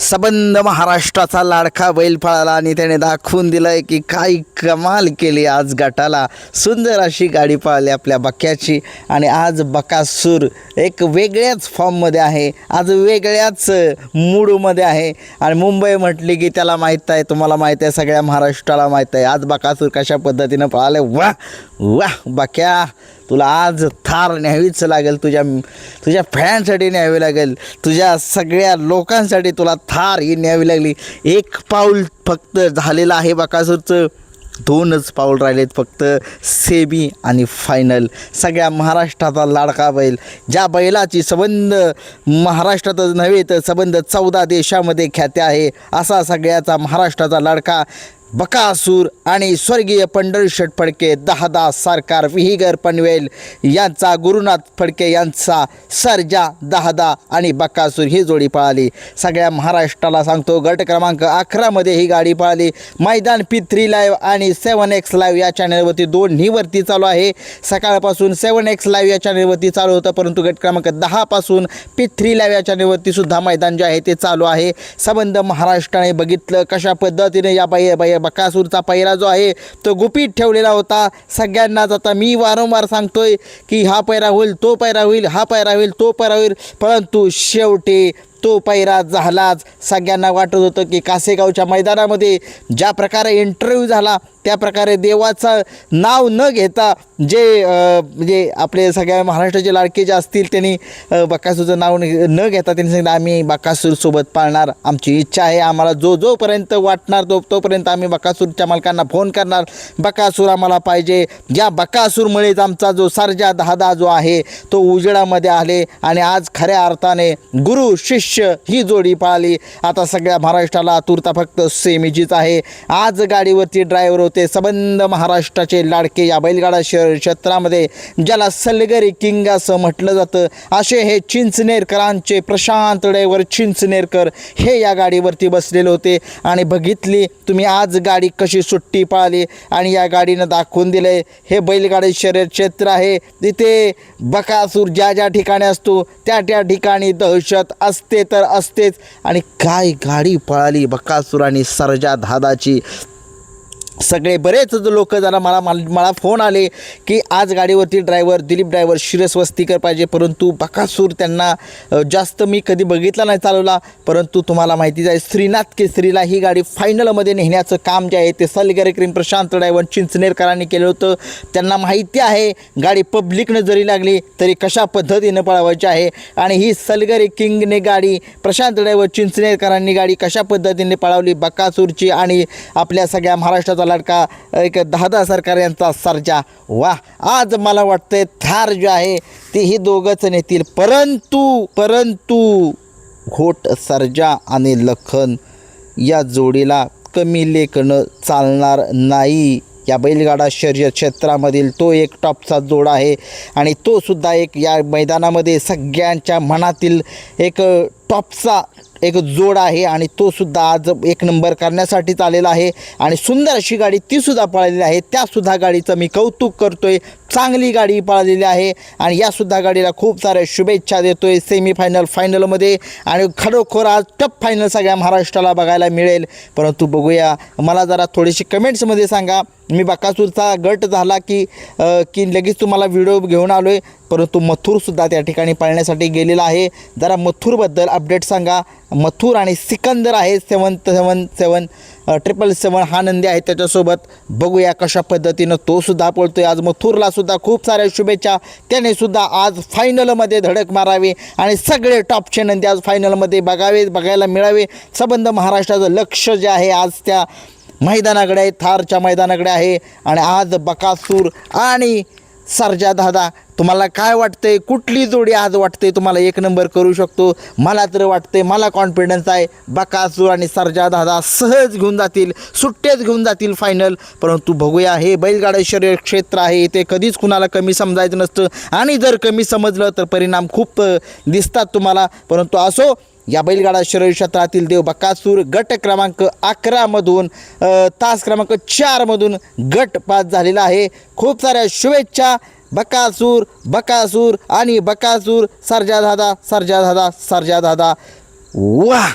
सबंध महाराष्ट्राचा लाडका बैल पळाला आणि त्याने दाखवून दिलंय की काय कमाल केली आज गटाला. सुंदर अशी गाडी पळाली आपल्या बक्याची आणि आज बकासूर एक वेगळ्याच फॉर्ममध्ये आहे, आज वेगळ्याच मूडमध्ये आहे. आणि मुंबई म्हटली की त्याला माहीत आहे, तुम्हाला माहीत आहे, सगळ्या महाराष्ट्राला माहीत आहे आज बकासूर कशा पद्धतीनं पळाले. वाह वाह बक्या, तुला आज थार न्यावीच लागेल, तुझ्या फॅनसाठी न्यावी लागेल, तुझ्या सगळ्या लोकांसाठी तुला थार ही न्यावी लागली. एक पाऊल फक्त झालेलं आहे बकासूरचं, 2च पाऊल राहिलेत फक्त, सेमी आणि फायनल. सगळ्या महाराष्ट्राचा लाडका बैल, ज्या बैलाची संबंध महाराष्ट्रातच नव्हे तर संबंध 14 देशामध्ये ख्याती आहे, असा सगळ्याचा महाराष्ट्राचा लाडका बकासूर आणि स्वर्गीय पंढरीशेठ फडके, दहादा सरकार विहीगर पनवेल यांचा, गुरुनाथ फडके यांचा सर्जा दहादा आणि बकासूर ही जोडी पळाली. सगळ्या महाराष्ट्राला सांगतो, गट क्रमांक 11मध्ये ही गाडी पळाली. मैदान P3 लाईव्ह आणि 7X लाईव्ह या चॅनलवरती दोन्हीवरती चालू आहे. सकाळपासून 7X लाईव्ह या चॅनलवरती चालू होतं, परंतु गट क्रमांक 10 पासून P3 लाईव्ह या चॅनलवरती सुद्धा मैदान जे आहे ते चालू आहे. संबंध महाराष्ट्राने बघितलं कशा पद्धतीने या बकासूरचा पैरा जो आहे तो गुपित ठेवलेला होता. सगळ्यांनाच आता मी वारंवार सांगतोय की हा पैरा होईल, तो पैरा होईल, हा पैरा होईल, तो पैरा होईल, परंतु शेवटी तो पैरा झालाच. सगळ्यांना वाटत होतं की कासेगावच्या मैदानामध्ये ज्या प्रकारे इंटरव्ह्यू झाला त्या प्रकारे देवाचं नाव न घेता म्हणजे आपले सगळ्या महाराष्ट्राचे लाडके जे असतील त्यांनी बकासूरचं नाव न घेता त्यांनी सांगितलं आम्ही बकासूरसोबत पाळणार, आमची इच्छा आहे, आम्हाला जोपर्यंत वाटणार तोपर्यंत आम्ही बकासूरच्या मालकांना फोन करणार, बकासूर आम्हाला पाहिजे. या बकासूरमुळेच आमचा जो सर्जा दहादा जो आहे तो उजेडामध्ये आले आणि आज खऱ्या अर्थाने गुरु शिष्य ही जोडी पळाली. आता सगळ्या महाराष्ट्राला आतुरता फक्त सेमीचीच आहे. आज गाडीवरती ड्रायव्हर होते संबंध महाराष्ट्राचे लाडके, या बैलगाडा क्षेत्रामध्ये ज्याला सलगरी किंग असं म्हटलं जातं, असे हे चिंचनेरकरांचे प्रशांत ड्रायव्हर चिंचनेरकर हे या गाडीवरती बसलेले होते. आणि बघितली तुम्ही आज गाडी कशी सुट्टी पळाली आणि या गाडीनं दाखवून दिले हे बैलगाडी शर्यत क्षेत्र आहे. तिथे बकासूर ज्या ठिकाणी असतो त्या ठिकाणी दहशत असते तर असतेच. आणि काय गाडी पळाली बकासूर आणि सर्जा दादाची. सगळे बरेच लोक जरा मला फोन आले की आज गाडीवरती ड्रायव्हर दिलीप ड्रायव्हर शिरस्वस्तीकर पाहिजे, परंतु बकासूर त्यांना जास्त मी कधी बघितला नाही चालवला. परंतु तुम्हाला माहितीच आहे श्रीनाथ केसरीला ही गाडी फायनलमध्ये नेण्याचं काम जे आहे ते सलगरी क्रीम प्रशांत ड्रायव्हर चिंचनेरकरांनी केलं होतं. त्यांना माहिती आहे गाडी पब्लिकनं जरी लागली तरी कशा पद्धतीनं पळवायची आहे. आणि ही सलगरी किंगने गाडी प्रशांत ड्रायव्हर चिंचनेरकरांनी गाडी कशा पद्धतीने पळवली बकासूरची आणि आपल्या सगळ्या महाराष्ट्राचा लाडका एक दहादा सरकार यांचा सर्जा. वाह, आज मला वाटतंय थार जो आहे ती ही दोघंच नेतील, परंतु घोट सर्जा आणि लखन या जोडीला कमी लेखनं चालणार नाही. या बैलगाडा शर्यत क्षेत्रामधील तो एक टॉपचा जोड आहे आणि तो सुद्धा एक या मैदानामध्ये सगळ्यांच्या मनातील एक टॉपचा एक जोड आहे आणि तो सुद्धा आज एक नंबर करण्यासाठीच आलेला आहे. आणि सुंदर अशी गाडी तीसुद्धा पळालेली आहे, त्यासुद्धा गाडीचं मी कौतुक करतोय. चांगली गाडी पळालेली आहे आणि यासुद्धा गाडीला खूप साऱ्या शुभेच्छा देतोय सेमीफायनल फायनलमध्ये. आणि खरोखर आज टफ फायनल सगळ्या महाराष्ट्राला बघायला मिळेल. परंतु बघूया, मला जरा थोडीशी कमेंट्समध्ये सांगा. मी बकासूरचा गट झाला की लगेच तुम्हाला व्हिडिओ घेऊन आलो आहे, परंतु मथुरसुद्धा त्या ठिकाणी पळण्यासाठी गेलेला आहे. जरा मथुरबद्दल अपडेट सांगा. मथुर आणि सिकंदर आहे 777 हा नंदी आहे त्याच्यासोबत. बघूया कशा पद्धतीनं तो सुद्धा पळतोय. आज मथुरला सुद्धा खूप साऱ्या शुभेच्छा, त्याने सुद्धा आज फायनलमध्ये धडक मारावी आणि सगळे टॉपचे नंदी आज फायनलमध्ये बघायला मिळावे. संबंध महाराष्ट्राचं लक्ष जे आहे आज त्या मैदानाकडे आहे, थारच्या मैदानाकडे आहे. आणि आज बकासूर आणि सर्जा दादा, तुम्हाला काय वाटतंय, कुठली जोडी आज वाटते तुम्हाला एक नंबर करू शकतो? मला तर वाटते, मला कॉन्फिडन्स आहे बकासूर आणि सर्जा दादा सहज घेऊन जातील, सुट्टेच घेऊन जातील फायनल. परंतु बघूया, हे बैलगाडा शर्यत क्षेत्र आहे, ते कधीच कुणाला कमी समजायचं नसतं आणि जर कमी समजलं तर परिणाम खूप दिसतात तुम्हाला. परंतु असो, या बैलगाडा शर्यत क्षेत्रातील देव बकासूर गट क्रमांक 11मधून तास क्रमांक 4मधून गट पास झालेला आहे. खूप साऱ्या शुभेच्छा. बकासूर आणि बकासूर, सर्जा दादा. वाह.